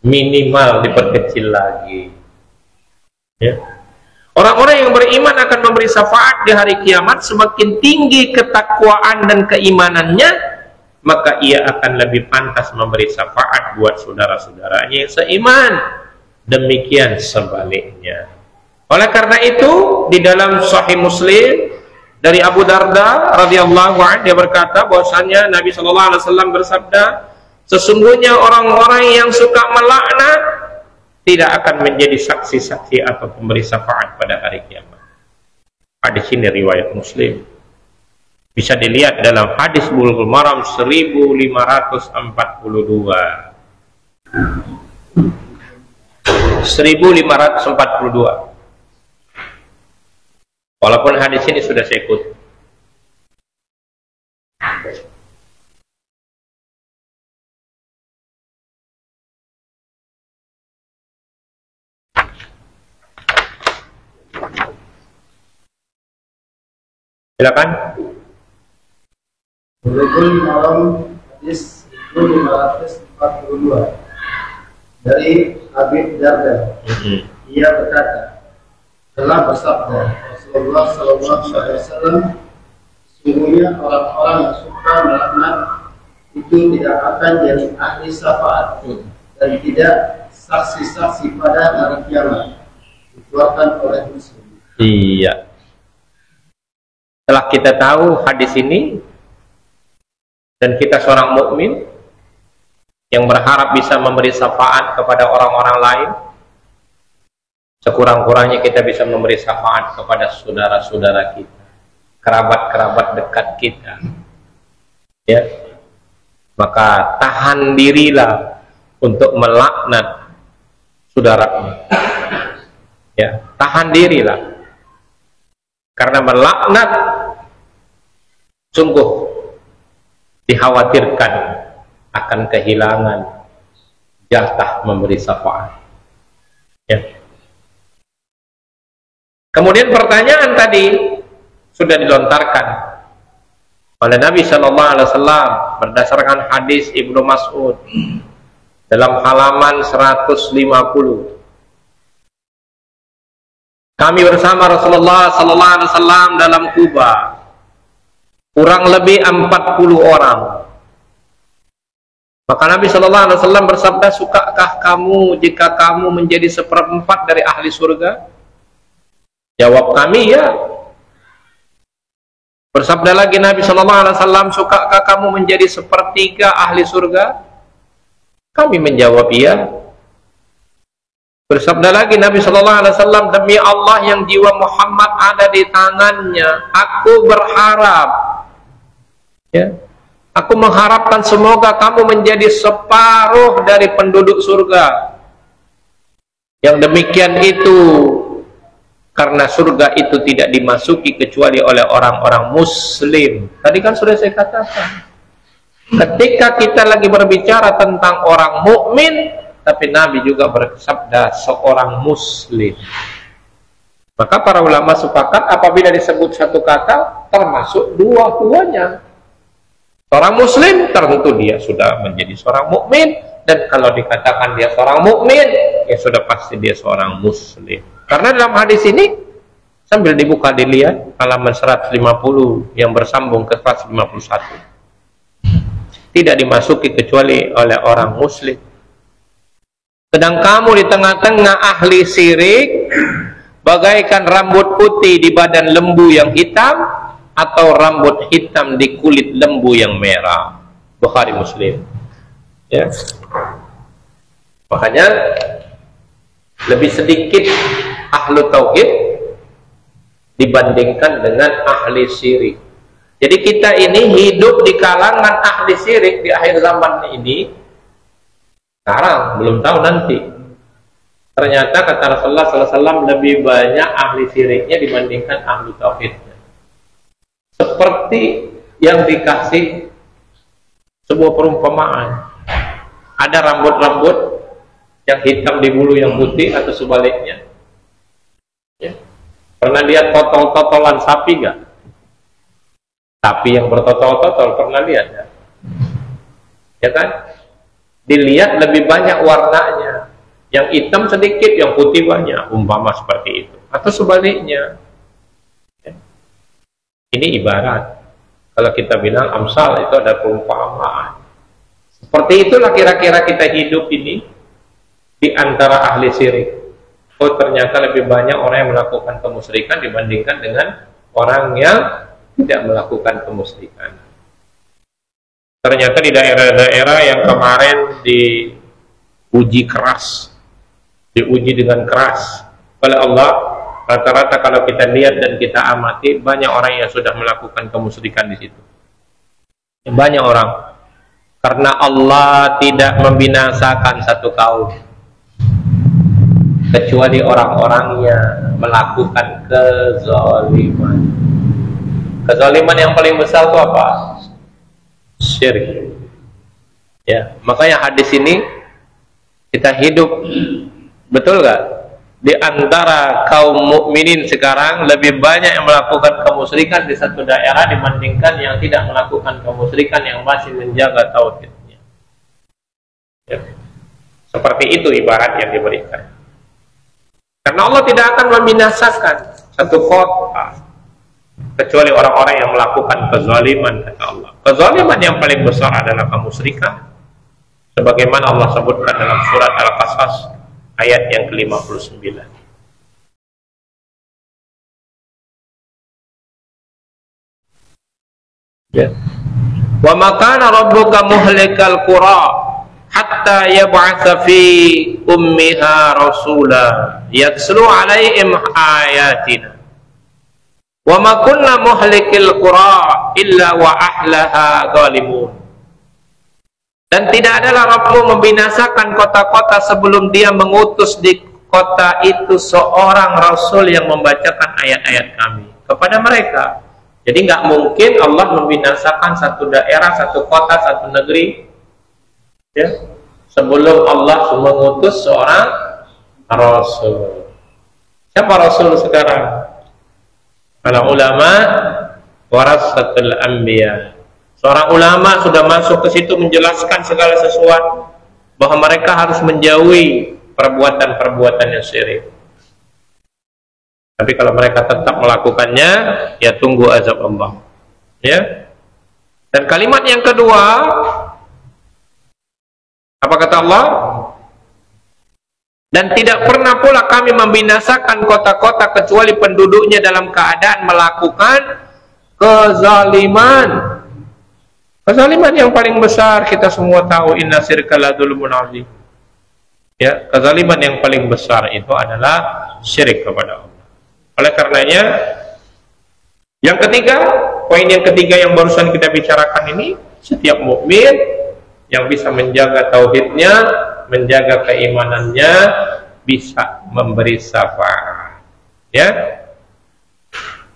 Minimal diperkecil lagi. Ya. Orang-orang yang beriman akan memberi syafaat di hari kiamat. Semakin tinggi ketakwaan dan keimanannya, maka ia akan lebih pantas memberi syafaat buat saudara-saudaranya yang seiman. Demikian sebaliknya. Oleh karena itu, di dalam Sahih Muslim dari Abu Darda radhiyallahu anhu, dia berkata bahwasanya Nabi sallallahu alaihi wasallam bersabda, sesungguhnya orang-orang yang suka melaknat tidak akan menjadi saksi-saksi atau pemberi syafaat pada hari kiamat. Hadis ini riwayat Muslim. Bisa dilihat dalam hadis Bulughul Maram 1542. 1542. Walaupun hadis ini sudah saya kutip. Silakan. Bulughul Maram hadis 1542 dari Abi Darda. Ia berkata, telah bersabda Rasulullah SAW, sesungguhnya orang-orang yang suka melaknat itu tidak akan jadi ahli syafaat dan tidak saksi-saksi pada hari kiamat. Dikeluarkan oleh Muslim. Iya. Setelah kita tahu hadis ini, dan kita seorang mukmin yang berharap bisa memberi syafaat kepada orang-orang lain, sekurang-kurangnya kita bisa memberi syafaat kepada saudara-saudara kita. kerabat-kerabat dekat kita, ya, maka tahan dirilah untuk melaknat saudaramu, ya, tahan dirilah, karena melaknat sungguh dikhawatirkan akan kehilangan jatah memberi syafaat, ya. Kemudian pertanyaan tadi sudah dilontarkan oleh Nabi Shallallahu Alaihi Wasallam berdasarkan hadis Ibnu Mas'ud dalam halaman 150. Kami bersama Rasulullah Sallallahu Alaihi Wasallam dalam Kuba, kurang lebih 40 orang. Maka Nabi Shallallahu Alaihi Wasallam bersabda, sukakah kamu jika kamu menjadi seperempat dari ahli surga? Jawab kami, ya. Bersabda lagi Nabi Shallallahu Alaihi Wasallam, sukakah kamu menjadi sepertiga ahli surga? Kami menjawab, iya. Bersabda lagi Nabi Shallallahu Alaihi Wasallam, demi Allah yang jiwa Muhammad ada di tangannya, aku berharap, ya, aku mengharapkan semoga kamu menjadi separuh dari penduduk surga. Yang demikian itu karena surga itu tidak dimasuki kecuali oleh orang-orang muslim. Tadi kan sudah saya katakan, ketika kita lagi berbicara tentang orang mukmin, tapi Nabi juga bersabda seorang muslim. Maka para ulama sepakat apabila disebut satu kata termasuk dua-duanya. Seorang muslim tentu dia sudah menjadi seorang mukmin, dan kalau dikatakan dia seorang mukmin, ya sudah pasti dia seorang muslim. Karena dalam hadis ini, sambil dibuka dilihat halaman 150 yang bersambung ke 151, tidak dimasuki kecuali oleh orang muslim. Sedang kamu di tengah-tengah ahli syirik, bagaikan rambut putih di badan lembu yang hitam, atau rambut hitam di kulit lembu yang merah. Bukhari Muslim, ya. Makanya lebih sedikit ahlu tauhid dibandingkan dengan ahli syirik. Jadi kita ini hidup di kalangan ahli syirik di akhir zaman ini. Sekarang belum tahu nanti. Ternyata kata Rasulullah SAW lebih banyak ahli syiriknya dibandingkan ahli tauhidnya. Seperti yang dikasih sebuah perumpamaan. Ada rambut-rambut yang hitam di bulu yang putih atau sebaliknya, ya. Pernah lihat totol-totolan sapi nggak? Sapi yang bertotol-totol pernah lihat ya? Ya kan? Dilihat lebih banyak warnanya, yang hitam sedikit, yang putih banyak, umpama seperti itu, atau sebaliknya, ya. Ini ibarat kalau kita bilang amsal itu ada perumpamaan. Seperti itulah kira-kira kita hidup ini di antara ahli syirik. Oh, ternyata lebih banyak orang yang melakukan kemusyrikan dibandingkan dengan orang yang tidak melakukan kemusyrikan. Ternyata di daerah-daerah yang kemarin diuji keras, diuji dengan keras oleh Allah, rata-rata kalau kita lihat dan kita amati, banyak orang yang sudah melakukan kemusyrikan di situ. Banyak orang, karena Allah tidak membinasakan satu kaum kecuali orang-orang yang melakukan kezaliman. Kezaliman yang paling besar itu apa? Syirik. Ya, makanya hadis ini kita hidup, betul gak? Di antara kaum mukminin sekarang lebih banyak yang melakukan kemusyrikan di satu daerah dibandingkan yang tidak melakukan kemusyrikan yang masih menjaga tauhidnya. Ya. Seperti itu ibarat yang diberikan. Karena Allah tidak akan membinasakan satu kota kecuali orang-orang yang melakukan kezaliman, kata Allah. Kezaliman yang paling besar adalah kemusyrikan, sebagaimana Allah sebutkan dalam surat Al-Qasas ayat yang ke-59. Ya. Wa ma kana rabbuka muhlikal qura hatta yab'atsa fi ummiha rasula yatslu 'alaihim ayatina. Wa ma kunna muhlikil qura illa wa ahlaha zalimun. Dan tidak adalah Rabbmu membinasakan kota-kota sebelum dia mengutus di kota itu seorang rasul yang membacakan ayat-ayat kami kepada mereka. Jadi nggak mungkin Allah membinasakan satu daerah, satu kota, satu negeri, ya, sebelum Allah mengutus seorang rasul. Siapa rasul sekarang? Para ulama warasatul anbiya. Seorang ulama sudah masuk ke situ menjelaskan segala sesuatu, bahwa mereka harus menjauhi perbuatan-perbuatan yang syirik. Tapi kalau mereka tetap melakukannya, ya tunggu azab Allah. Ya. Dan kalimat yang kedua, apa kata Allah? Dan tidak pernah pula kami membinasakan kota-kota kecuali penduduknya dalam keadaan melakukan kezaliman. Kezaliman yang paling besar kita semua tahu, inna syirka la dzulmun adzim. Ya, kezaliman yang paling besar itu adalah syirik kepada Allah. Oleh karenanya, yang ketiga, poin yang ketiga yang barusan kita bicarakan ini, setiap mukmin yang bisa menjaga tauhidnya, menjaga keimanannya, bisa memberi syafaat. Ya.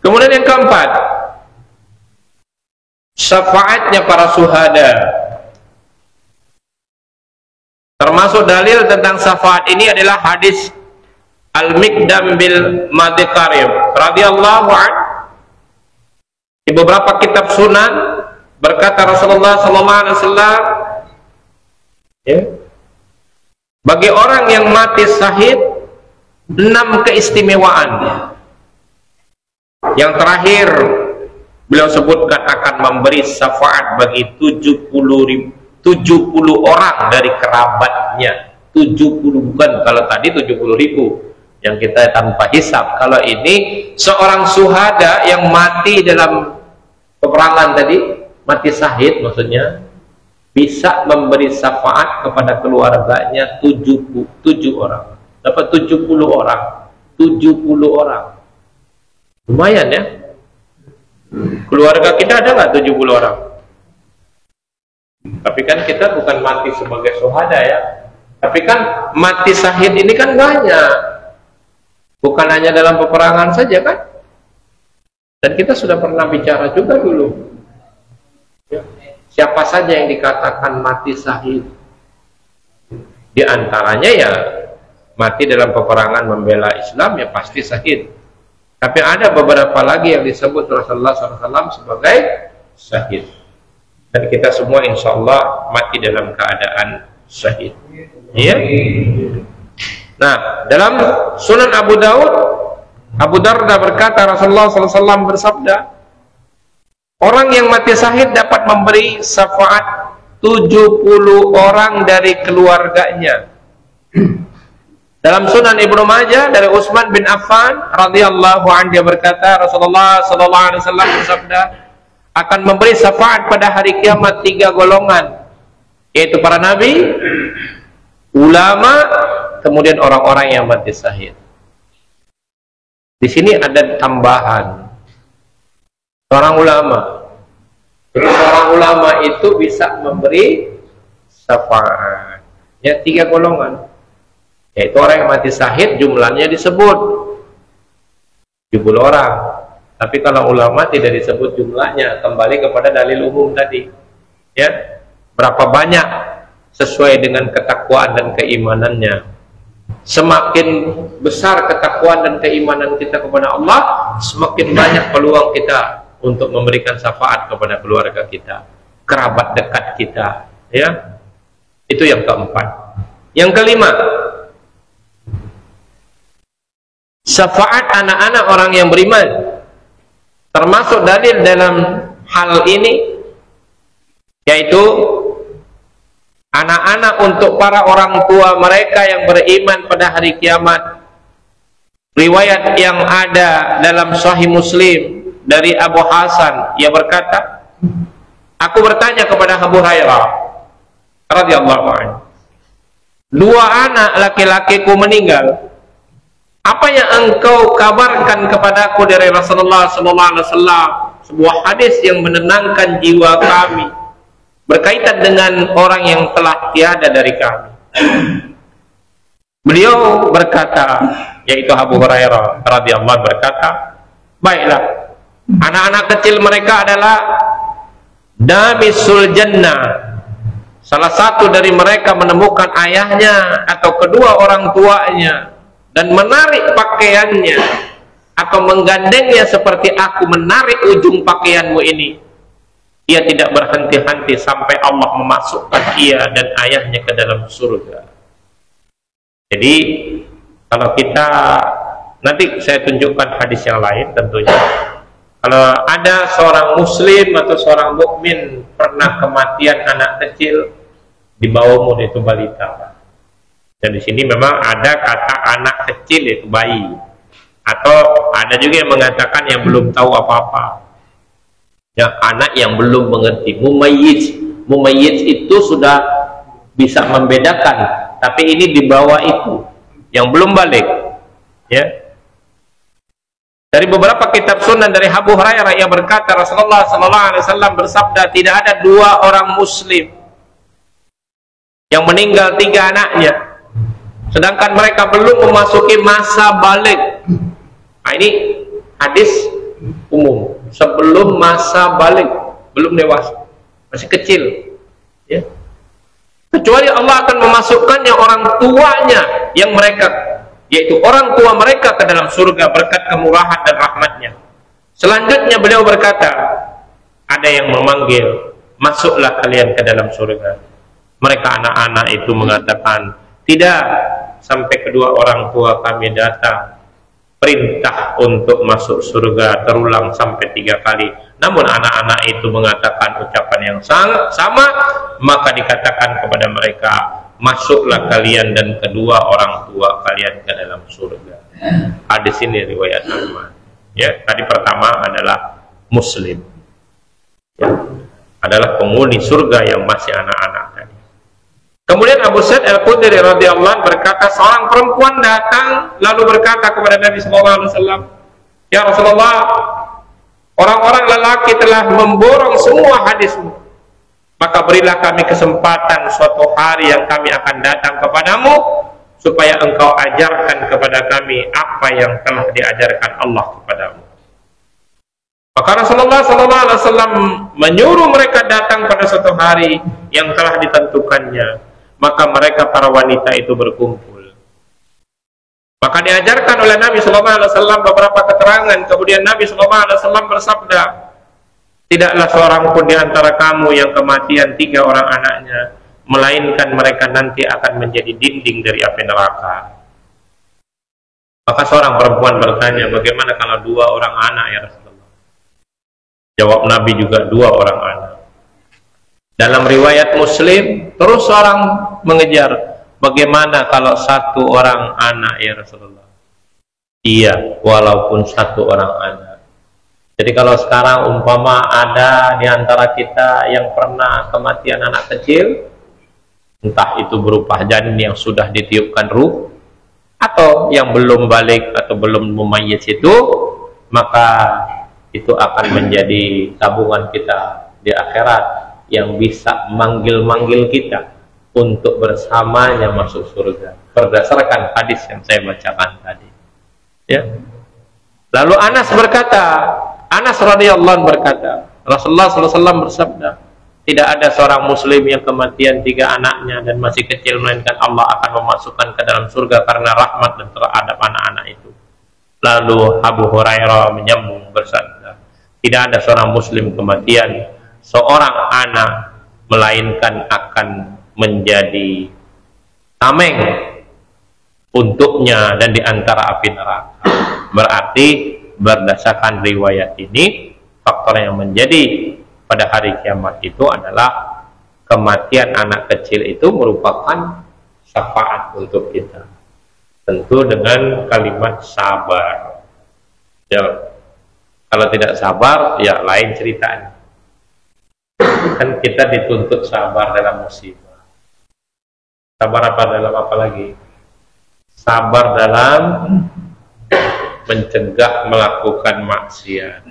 Kemudian yang keempat, syafaatnya para syuhada. Termasuk dalil tentang syafaat ini adalah hadis Al-Miqdam bil Madi Karim radhiyallahu anhu. Di beberapa kitab sunan berkata Rasulullah sallallahu alaihi wasallam, ya, bagi orang yang mati syahid 6 keistimewaan. Yang terakhir beliau sebutkan akan memberi syafaat bagi 70 orang dari kerabatnya. 70, bukan kalau tadi 70.000 yang kita tanpa hisab. Kalau ini seorang syuhada yang mati dalam peperangan tadi, mati syahid maksudnya, bisa memberi syafaat kepada keluarganya 7 orang. Dapat 70 orang. 70 orang. Lumayan ya. Keluarga kita ada nggak 70 orang? Tapi kan kita bukan mati sebagai syuhada ya. Tapi kan mati syahid ini kan banyak. Bukan hanya dalam peperangan saja kan? Dan kita sudah pernah bicara juga dulu. Ya. Siapa saja yang dikatakan mati syahid? Di antaranya ya mati dalam peperangan membela Islam ya pasti syahid. Tapi ada beberapa lagi yang disebut Rasulullah SAW sebagai syahid. Dan kita semua insya Allah mati dalam keadaan syahid. Ya. Nah, dalam Sunan Abu Daud, Abu Darda berkata Rasulullah SAW bersabda, orang yang mati syahid dapat memberi syafaat 70 orang dari keluarganya. Dalam Sunan Ibnu Majah dari Utsman bin Affan radhiyallahu anhu dia berkata Rasulullah SAW bersabda, akan memberi syafaat pada hari kiamat 3 golongan, yaitu para nabi, ulama, kemudian orang-orang yang mati syahid. Di sini ada tambahan seorang ulama. Jadi seorang ulama itu bisa memberi syafaat. Ya 3 golongan. Yaitu orang yang mati syahid jumlahnya disebut 70 orang. Tapi kalau ulama tidak disebut jumlahnya, kembali kepada dalil umum tadi. Ya, berapa banyak sesuai dengan ketakwaan dan keimanannya. Semakin besar ketakwaan dan keimanan kita kepada Allah, semakin banyak peluang kita untuk memberikan syafaat kepada keluarga kita, kerabat dekat kita. Ya, itu yang keempat. Yang kelima, syafaat anak-anak orang yang beriman. Termasuk dalil dalam hal ini yaitu anak-anak untuk para orang tua mereka yang beriman pada hari kiamat. Riwayat yang ada dalam Sahih Muslim dari Abu Hasan, ia berkata, aku bertanya kepada Abu Hurairah radhiyallahu anhu, 2 anak laki-lakiku meninggal, apa yang engkau kabarkan kepadaku dari Rasulullah sallallahu alaihi wasallam, sebuah hadis yang menenangkan jiwa kami berkaitan dengan orang yang telah tiada dari kami. Beliau berkata, yaitu Abu Hurairah radhiyallahu berkata, baiklah, anak-anak kecil mereka adalah damisul jannah. Salah satu dari mereka menemukan ayahnya atau kedua orang tuanya dan menarik pakaiannya atau menggandengnya seperti aku menarik ujung pakaianmu ini. Ia tidak berhenti-henti sampai Allah memasukkan ia dan ayahnya ke dalam surga. Jadi kalau kita, nanti saya tunjukkan hadis yang lain tentunya. Kalau ada seorang muslim atau seorang mukmin pernah kematian anak kecil, dibawamu itu balita. Dan di sini memang ada kata anak kecil, itu bayi. Atau ada juga yang mengatakan yang belum tahu apa-apa. Ya, anak yang belum mengerti. Mumayyiz itu sudah bisa membedakan, tapi ini di bawah itu yang belum balik. Ya. Dari beberapa kitab sunnah dari Abu Hurairah, ia berkata Rasulullah SAW bersabda, tidak ada dua orang muslim yang meninggal tiga anaknya, sedangkan mereka belum memasuki masa balik. Nah, ini hadis umum, sebelum masa balik, belum dewasa, masih kecil, ya. Kecuali Allah akan memasukkannya orang tuanya yang mereka, yaitu orang tua mereka, ke dalam surga berkat kemurahan dan rahmatnya. Selanjutnya beliau berkata, ada yang memanggil, masuklah kalian ke dalam surga. Mereka anak-anak itu mengatakan, tidak, sampai kedua orang tua kami datang. Perintah untuk masuk surga terulang sampai 3 kali. Namun anak-anak itu mengatakan ucapan yang sama, maka dikatakan kepada mereka, masuklah kalian dan kedua orang tua kalian ke dalam surga. Hadis ini riwayat Ahmad. Ya, tadi pertama adalah muslim, ya, adalah penghuni surga yang masih anak-anak tadi. Kemudian Abu Sa'id Al-Khudri radhiyallahu anhu berkata, seorang perempuan datang lalu berkata kepada Nabi sallallahu alaihi wasallam, ya Rasulullah, orang-orang lelaki telah memborong semua hadismu, maka berilah kami kesempatan suatu hari yang kami akan datang kepadamu supaya engkau ajarkan kepada kami apa yang telah diajarkan Allah kepadamu. Maka Rasulullah SAW menyuruh mereka datang pada suatu hari yang telah ditentukannya. Maka mereka para wanita itu berkumpul. Maka diajarkan oleh Nabi SAW beberapa keterangan. Kemudian Nabi SAW bersabda, tidaklah seorang pun di antara kamu yang kematian 3 orang anaknya, melainkan mereka nanti akan menjadi dinding dari api neraka. Maka seorang perempuan bertanya, bagaimana kalau 2 orang anak ya Rasulullah? Jawab Nabi juga 2 orang anak. Dalam riwayat Muslim, terus seorang mengejar, bagaimana kalau 1 orang anak ya Rasulullah? Iya, walaupun 1 orang anak. Jadi kalau sekarang umpama ada di antara kita yang pernah kematian anak kecil, entah itu berupa janin yang sudah ditiupkan ruh, atau yang belum balik atau belum mumayyiz itu, maka itu akan menjadi tabungan kita di akhirat yang bisa manggil-manggil kita untuk bersamanya masuk surga berdasarkan hadis yang saya bacakan tadi, ya. Lalu Anas berkata, Anas radhiyallahu anhu berkata, Rasulullah SAW bersabda, tidak ada seorang muslim yang kematian 3 anaknya dan masih kecil, melainkan Allah akan memasukkan ke dalam surga karena rahmat dan terhadap anak-anak itu. Lalu Abu Hurairah menyambung bersabda, tidak ada seorang muslim kematian seorang anak melainkan akan menjadi tameng untuknya dan diantara api neraka. Berarti berdasarkan riwayat ini, faktor yang menjadi pada hari kiamat itu adalah kematian anak kecil itu merupakan syafaat untuk kita, tentu dengan kalimat sabar, ya. Kalau tidak sabar, ya lain ceritanya. Kan kita dituntut sabar dalam musibah. Sabar apa dalam apa lagi? Sabar dalam mencegah melakukan maksiat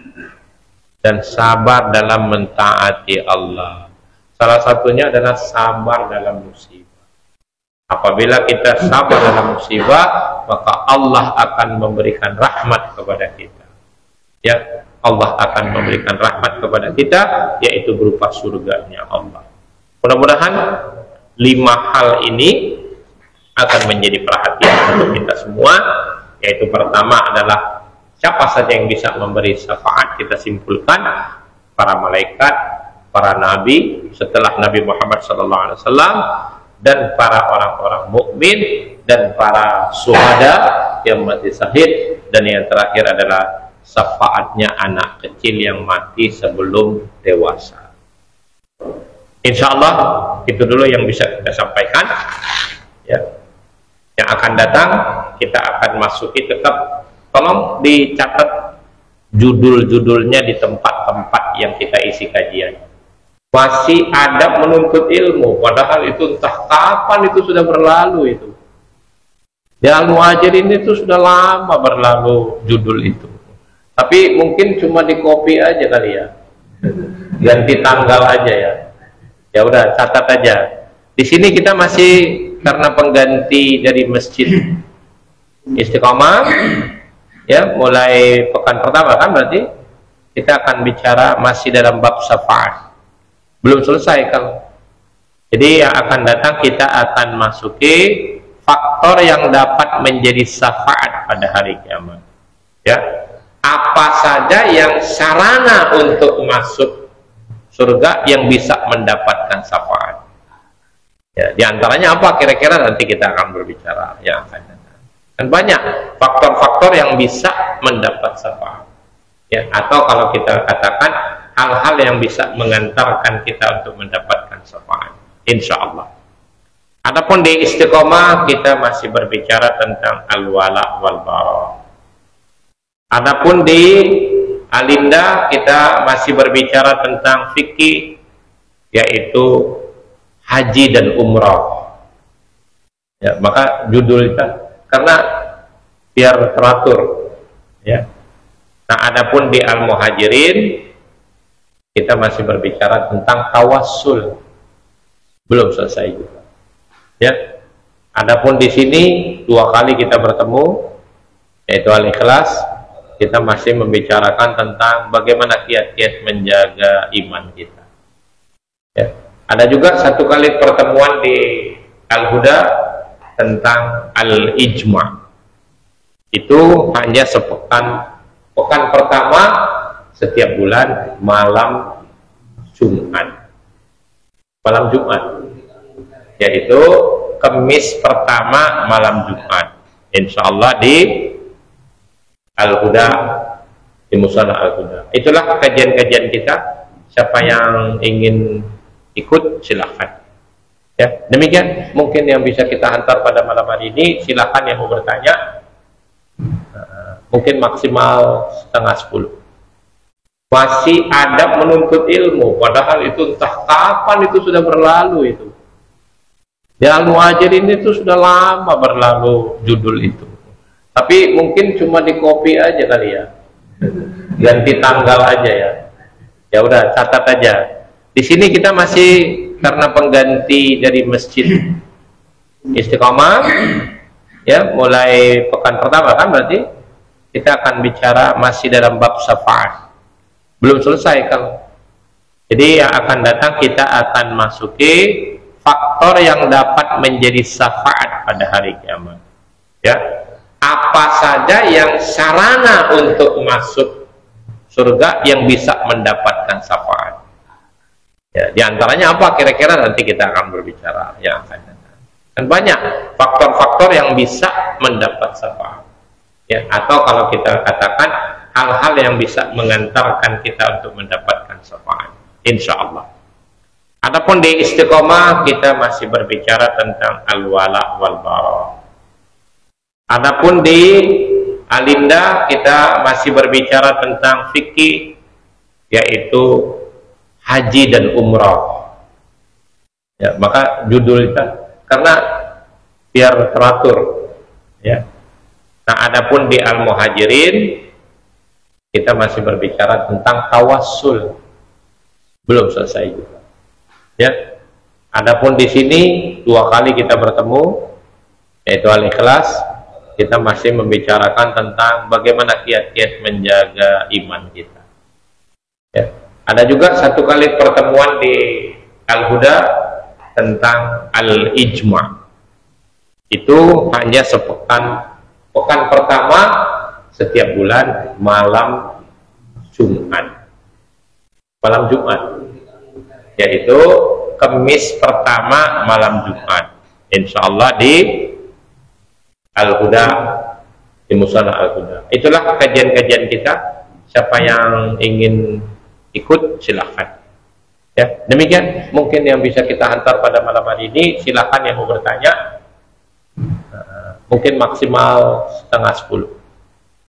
dan sabar dalam mentaati Allah. Salah satunya adalah sabar dalam musibah. Apabila kita sabar dalam musibah, maka Allah akan memberikan rahmat kepada kita. Ya, Allah akan memberikan rahmat kepada kita, yaitu berupa surganya Allah. Mudah-mudahan 5 hal ini akan menjadi perhatian untuk kita semua, yaitu pertama adalah siapa saja yang bisa memberi syafaat. Kita simpulkan para malaikat, para nabi setelah Nabi Muhammad SAW, dan para orang-orang mukmin dan para syuhada yang mati syahid, dan yang terakhir adalah syafaatnya anak kecil yang mati sebelum dewasa. Insya Allah itu dulu yang bisa kita sampaikan. Ya. Yang akan datang kita akan masuki, tetap tolong dicatat judul-judulnya di tempat-tempat yang kita isi kajian. Masih adab menuntut ilmu, padahal itu entah kapan itu sudah berlalu itu. Di Al-Muhajirin itu sudah lama berlalu judul itu. Tapi mungkin cuma di copy aja kali ya. Ganti tanggal aja ya. Ya udah, catat aja. Di sini kita masih karena pengganti dari Masjid Istiqomah, ya, mulai pekan pertama kan, berarti kita akan bicara masih dalam bab syafaat. Belum selesai kalau. Jadi yang akan datang kita akan masuki faktor yang dapat menjadi syafaat pada hari kiamat. Ya, apa saja yang sarana untuk masuk surga yang bisa mendapatkan syafaat. Ya, di antaranya apa kira-kira nanti kita akan berbicara yang akan datang. Dan banyak faktor-faktor yang bisa mendapat syafaat. Ya, atau kalau kita katakan hal-hal yang bisa mengantarkan kita untuk mendapatkan syafaat. Insya Allah. Adapun di Istiqomah kita masih berbicara tentang al-wala wal bara. Adapun di Alinda kita masih berbicara tentang fikih, yaitu haji dan umrah. Ya, maka judulnya karena biar teratur. Ya. Nah, adapun di Al-Muhajirin kita masih berbicara tentang tawassul. Belum selesai juga. Ya. Adapun di sini 2 kali kita bertemu, yaitu Al-Ikhlas. Kita masih membicarakan tentang bagaimana kiat-kiat menjaga iman kita. Ya. Ada juga 1 kali pertemuan di Al-Huda tentang Al-Ijma'. Itu hanya pekan pertama setiap bulan malam Jumat. Malam Jumat. Yaitu Kamis pertama malam Jumat. Insya Allah di Al-Huda, di Musala Al-Huda. Itulah kajian-kajian kita. Siapa yang ingin ikut silahkan. Ya, demikian mungkin yang bisa kita hantar pada malam hari ini. Silahkan yang mau bertanya. Mungkin maksimal 9:30. Masih adab menuntut ilmu, padahal itu entah kapan itu sudah berlalu itu. Di Al-Muhajirin itu sudah lama berlalu judul itu. Tapi mungkin cuma di copy aja kali ya. Ganti tanggal aja ya. Ya udah, catat aja. Di sini kita masih karena pengganti dari Masjid Istiqomah, ya, mulai pekan pertama kan, berarti kita akan bicara masih dalam bab syafaat. Belum selesai kalau. Jadi yang akan datang kita akan masuki faktor yang dapat menjadi syafaat pada hari kiamat. Ya, apa saja yang sarana untuk masuk surga yang bisa mendapatkan syafaat. Ya, di antaranya apa kira-kira nanti kita akan berbicara yang akan datang. Dan banyak faktor-faktor yang bisa mendapat syafaat. Ya, atau kalau kita katakan hal-hal yang bisa mengantarkan kita untuk mendapatkan syafaat. Insya Allah. Adapun di Istiqomah kita masih berbicara tentang al-wala wal bara. Adapun di Alinda kita masih berbicara tentang fikih, yaitu haji dan umrah. Ya, maka judulnya karena biar teratur. Ya. Nah, adapun di Al-Muhajirin kita masih berbicara tentang tawassul, belum selesai juga. Ya, adapun di sini 2 kali kita bertemu, yaitu Al-Ikhlas, kita masih membicarakan tentang bagaimana kiat-kiat menjaga iman kita. Ya. Ada juga 1 kali pertemuan di Al-Huda tentang Al-Ijma'. Itu hanya pekan pertama setiap bulan malam Jumat. Malam Jumat, yaitu Kamis pertama malam Jumat. Insya Allah di Al-Huda, di Musala Al-Huda. Itulah kajian-kajian kita. Siapa yang ingin ikut silahkan. Ya, demikian mungkin yang bisa kita hantar pada malam hari ini. Silahkan yang mau bertanya. Mungkin maksimal setengah 10.